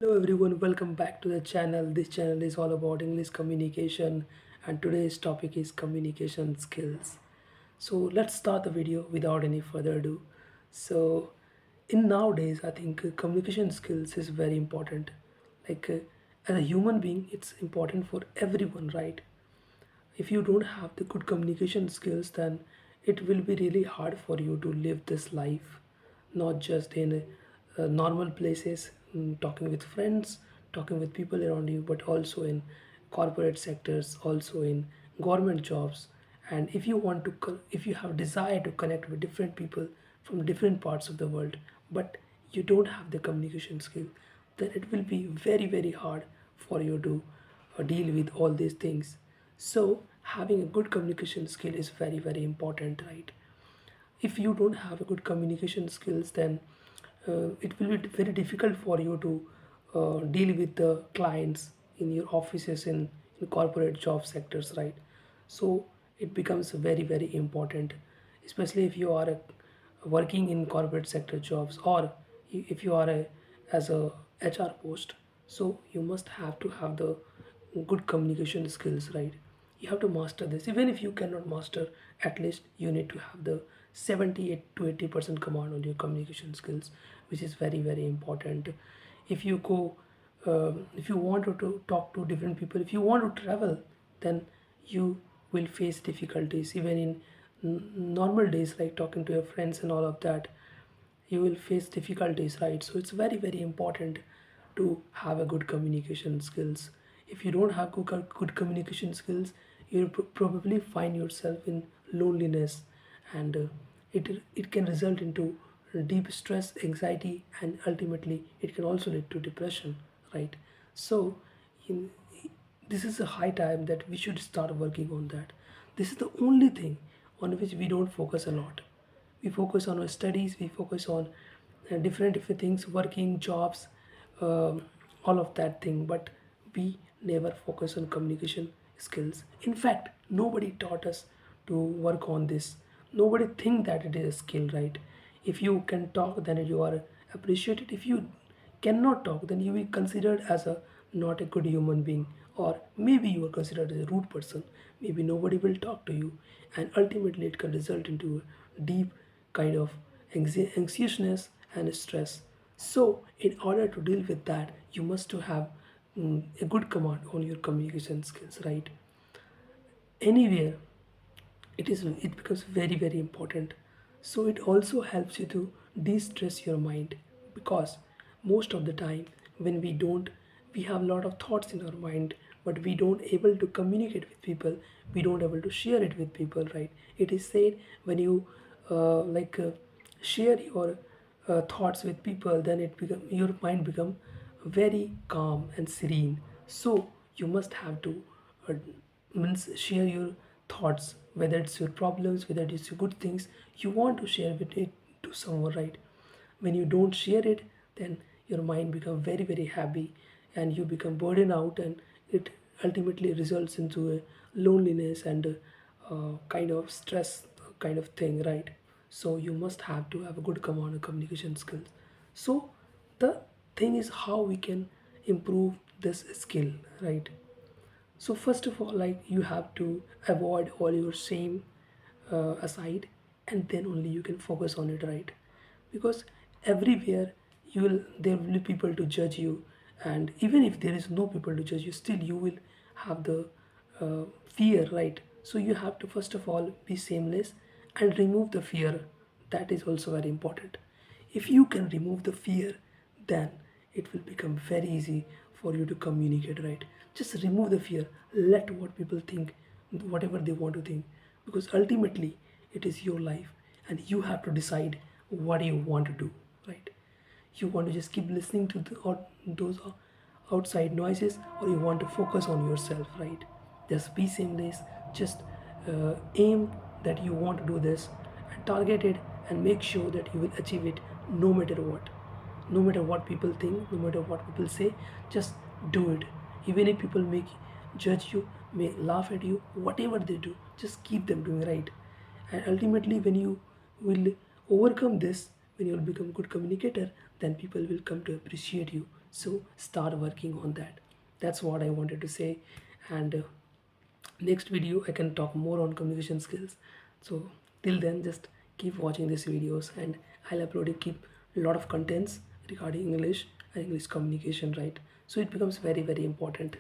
Hello everyone, welcome back to the channel. This channel is all about English communication and today's topic is communication skills. So let's start the video without any further ado. So in nowadays I think communication skills is very important. Like as a human being it's important for everyone, right? If you don't have the good communication skills, then it will be really hard for you to live this life, not just in normal places, talking with friends, talking with people around you, but also in corporate sectors, also in government jobs. And if you want to if you have desire to connect with different people from different parts of the world, but you don't have the communication skill, then it will be very very hard for you to deal with all these things. So having a good communication skill is very very important, right? If you don't have a good communication skills, then it will be very difficult for you to deal with the clients in your offices in corporate job sectors, right? So it becomes very very important, especially if you are working in corporate sector jobs, or if you are as a HR post. So you must have to have the good communication skills, right? You have to master this. Even if you cannot master, at least you need to have the 78 to 80% command on your communication skills, which is very very important. If you go if you want to talk to different people, if you want to travel, then you will face difficulties even in normal days, like talking to your friends and all of that. You will face difficulties, right? So it's very very important to have a good communication skills. If you don't have good communication skills, you'll probably find yourself in loneliness, and it can result into deep stress, anxiety, and ultimately it can also lead to depression, right? So in, this is a high time that we should start working on that. This is the only thing on which we don't focus a lot. We focus on our studies, we focus on different things, working jobs, all of that thing, but we never focus on communication skills. In fact, nobody taught us to work on this. Nobody think that it is a skill, right? If you can talk, then you are appreciated. If you cannot talk, then you will be considered as a not a good human being, or maybe you are considered as a rude person. Maybe nobody will talk to you, and ultimately it can result into a deep kind of anxiousness and stress. So in order to deal with that, you must to have a good command on your communication skills, right? Anywhere it becomes very very important. So it also helps you to de-stress your mind, because most of the time when we have a lot of thoughts in our mind, but we don't able to communicate with people, we don't able to share it with people, right? It is said, when you share your thoughts with people, then your mind become very calm and serene. So you must have to uh, means share your thoughts, whether it's your problems, whether it's your good things, you want to share with it to someone, right? When you don't share it, then your mind become very very happy, and you become burdened out, and it ultimately results into a loneliness and kind of stress kind of thing, right? So you must have to have a good command of communication skills. So the thing is how we can improve this skill, right? So first of all, like, you have to avoid all your shame aside, and then only you can focus on it, right? Because everywhere there will be people to judge you, and even if there is no people to judge you, still you will have the fear, right? So you have to first of all be shameless and remove the fear. That is also very important. If you can remove the fear, then it will become very easy for you to communicate, right? Just remove the fear. Let what people think, whatever they want to think, because ultimately it is your life, and you have to decide what you want to do, right? You want to just keep listening to those outside noises, or you want to focus on yourself, right? Just be shameless. Just aim that you want to do this, and target it, and make sure that you will achieve it, no matter what. No matter what people think, no matter what people say, just do it. Even if people make judge you, may laugh at you, whatever they do, just keep them doing, right? And ultimately, when you will overcome this, when you will become good communicator, then people will come to appreciate you. So start working on that. That's what I wanted to say. And next video I can talk more on communication skills. So till then, just keep watching these videos, and I'll upload keep a lot of contents regarding English and English communication, right? So it becomes very very important.